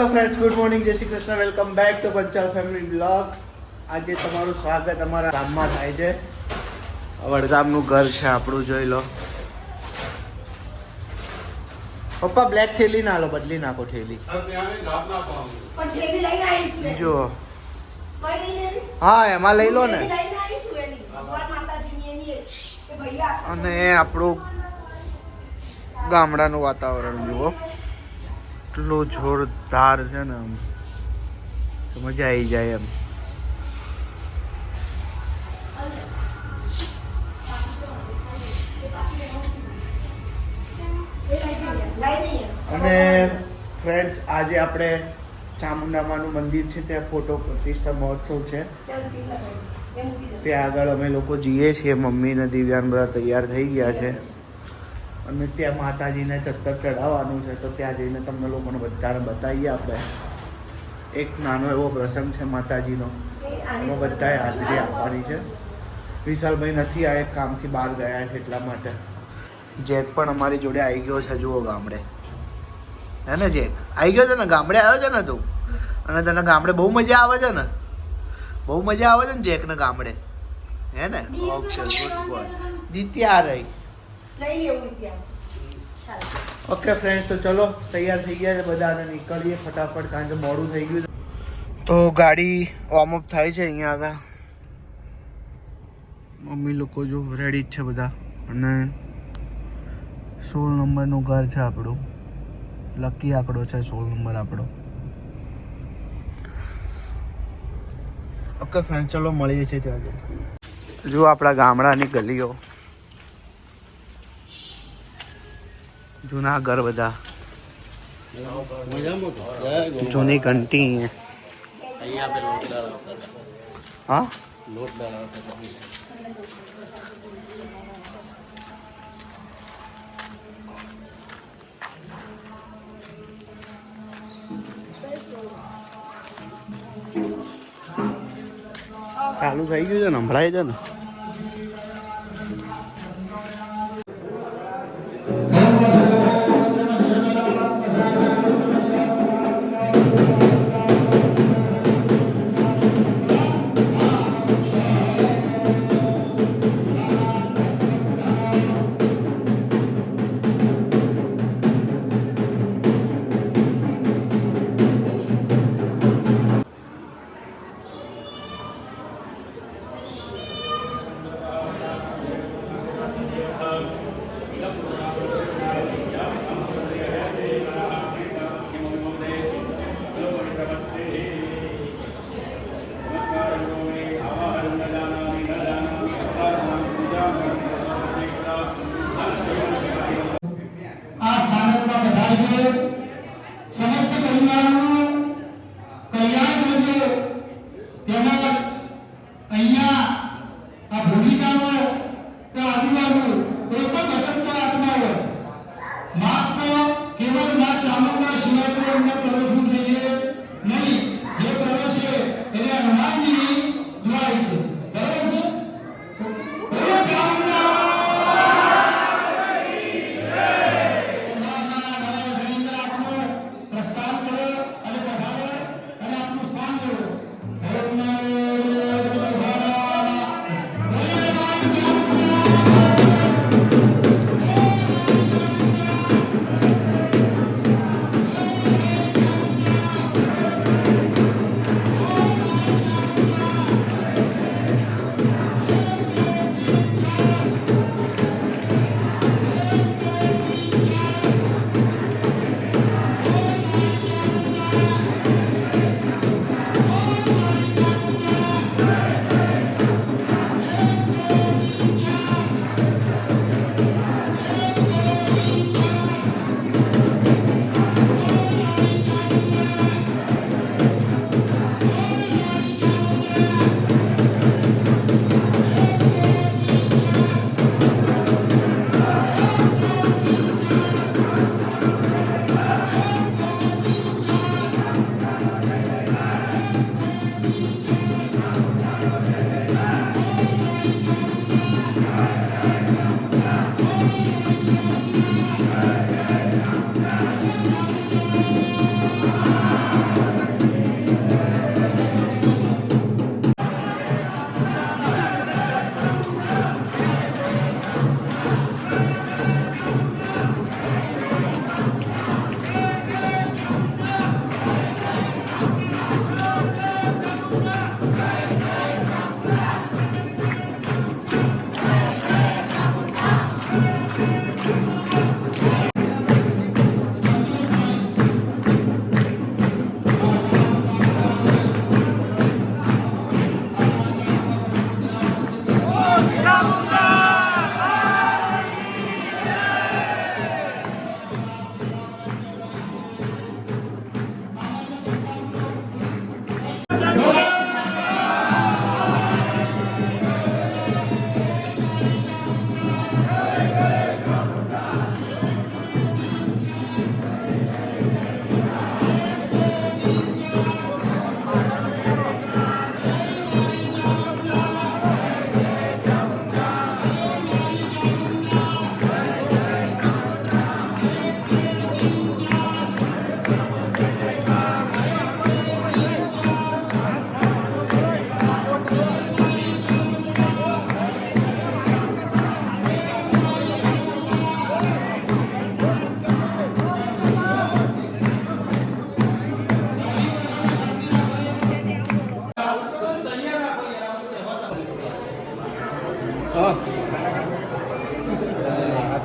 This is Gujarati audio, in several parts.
હેલો ફ્રેન્ડ્સ, ગુડ મોર્નિંગ, જય Shri Krishna, welcome back to Panchal family blog. આજે તમારું સ્વાગત અમારા ગામમાં થાય છે. વડગામનું ઘર છે આપણું, જોઈ લો. પપ્પા બ્લેક થેલી ના લો, બદલી નાખો થેલી. જો હા, એમાં લઈ લો ને. અને આપણું ગામડાનું વાતાવરણ જુઓ, એટલું જોરદાર છે ને, આમ તો મજા આવી જાય એમ. અને ફ્રેન્ડ્સ, આજે આપણે ચામુંડામાનું મંદિર છે ત્યાં ફોટો પ્રતિષ્ઠા મહોત્સવ છે. ત્યાં આગળ અમે લોકો જઈએ છીએ, મમ્મી ને દિવ્યાન બધા તૈયાર થઈ ગયા છે. અને ત્યાં માતાજીને ચત્તર ચડાવવાનું છે, તો ત્યાં જઈને તમને લોકોને બધાને બતાવીએ. આપણે એક નાનો એવો પ્રસંગ છે માતાજીનો, એમાં બધાએ હાજરી આપવાની છે. વિશાલભાઈ નથી, આ એક કામથી બહાર ગયા છે એટલા માટે. જેક પણ અમારી જોડે આવી ગયો છે, જુઓ ગામડે. હે ને જેક? આવી ગયો છે ને, ગામડે આવ્યો છે ને તું? અને તને ગામડે બહુ મજા આવે છે ને? બહુ મજા આવે છે ને જેકને ગામડે? હે ને? Okay, good boy. જીતી આ રહી. ઓકે ફ્રેન્ડ્સ, તો ચલો તૈયાર થઈ ગયા છે બધા, અને નીકળીએ ફટાફટ, કારણ કે મોડું થઈ ગયું. તો ગાડી વોર્મઅપ થાય છે અહીંયા આગળ. મમ્મી લોકો જો રેડી જ છે બધા. અને 16 નંબરનું ઘર છે આપણું. લકી આંકડો છે 16 નંબર આપણો. ઓકે ફ્રેન્ડ, ચલો મળીએ છીએ ત્યાં. જો આપણા ગામડાની ગલીઓ, જૂના ઘર બધા, જૂની ઘંટી. હા, ચાલુ થઈ ગયું છે ને, સંભળાય છે ને.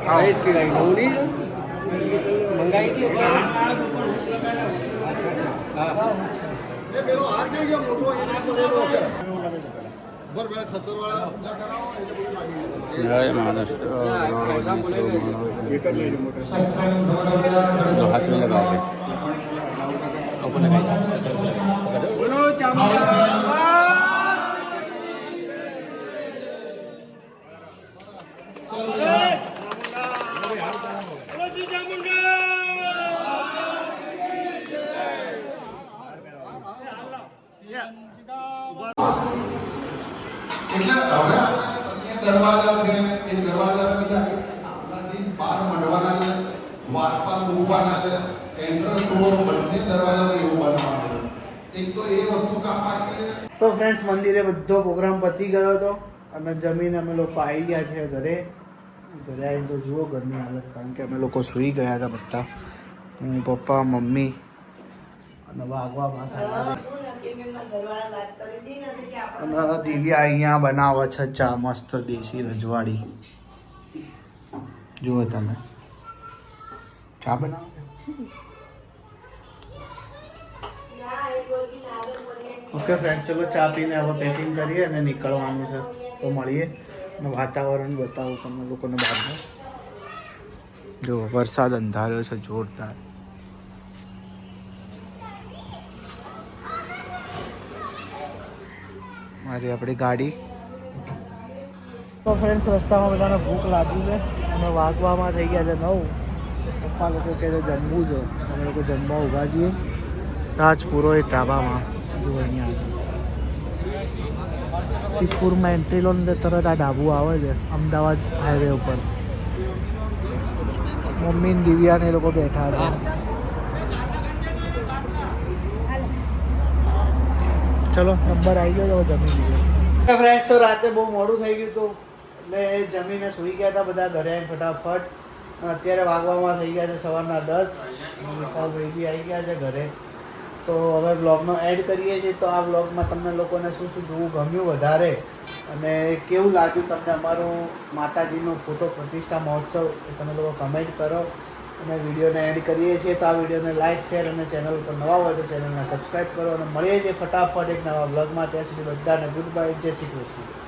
इसकी गाड़ी नौनी मंगाई थी जय महाराष्ट्र हाथ में लगा के लोगों ने દરવાજા છે એ દરવાજા બીજા આપણાથી બહાર મંડવાના છે વારપાર મૂકવાના છે એન્ટ્રન્સ ડોર બંને દરવાજા એવું બનાવવાનું એક તો એ વસ્તુ કાપા કે તો ફ્રેન્ડ્સ મંદિરે બધો પ્રોગ્રામ પતી ગયો હતો અને જમીને અમે લોકો આવી ગયા છે ઘરે આવીને તો જુઓ ઘરની હાલત કારણ કે અમે લોકો સૂઈ ગયા હતા બધા હું પપ્પા મમ્મી અને વાગવામાં થયા અને દિવ્યા અહીંયા બનાવે છે ચા મસ્ત દેશી રજવાડી જુઓ તમે ચા બનાવો ઓકે ફ્રેન્ડ ચલો ચા પીને હવે પેકિંગ કરીએ અને નીકળવાનું છે તો મળીએ અને વાતાવરણ બતાવું તમને લોકોને બહારનું જો વરસાદ અંધાર્યો છે જોરદાર મારી આપણી ગાડી તો ફ્રેન્ડ્સ રસ્તામાં બધાને ભૂખ લાગી છે અને વાગવામાં થઈ ગયા છે 9 પપ્પા લોકો કહે છે જમવું છે અમે લોકો જમવા ઊભા છીએ રાજપુરોહિત ઢાબામાં જો અહીંયા સિદ્ધપુરમાં એન્ટ્રી લો ને તરત આ ઢાબુ આવે છે અમદાવાદ હાઈવે ઉપર મમ્મી ને દિવ્યા ને એ લોકો બેઠા છે ચલો નંબર આવી ગયો તો જમી લીધો ફ્રેન્ડ્સ તો રાતે બહુ મોડું થઈ ગયું હતું એટલે જમીને સૂઈ ગયા હતા બધા ઘરે આવીને ફટાફટ અત્યારે વાગવામાં થઈ ગયા છે સવારના 10 વિશાલભાઈ બી આવી ગયા છે ઘરે તો હવે બ્લોગનો એડ કરીએ છીએ તો આ બ્લોગમાં તમને લોકોને શું શું જોવું ગમ્યું વધારે અને કેવું લાગ્યું તમને અમારું માતાજીનો ફોટો પ્રતિષ્ઠા મહોત્સવ એ તમે લોકો કમેન્ટ કરો અને વિડીયોને એડ કરીએ છીએ તો આ વિડીયોને લાઇક શેર અને ચેનલ ઉપર નવા હોય તો ચેનલને સબસ્ક્રાઈબ કરો અને મળીએ છીએ ફટાફટ એક નવા બ્લોગમાં ત્યાં સુધી બધાને ગુડ બાય જય શ્રી કૃષ્ણ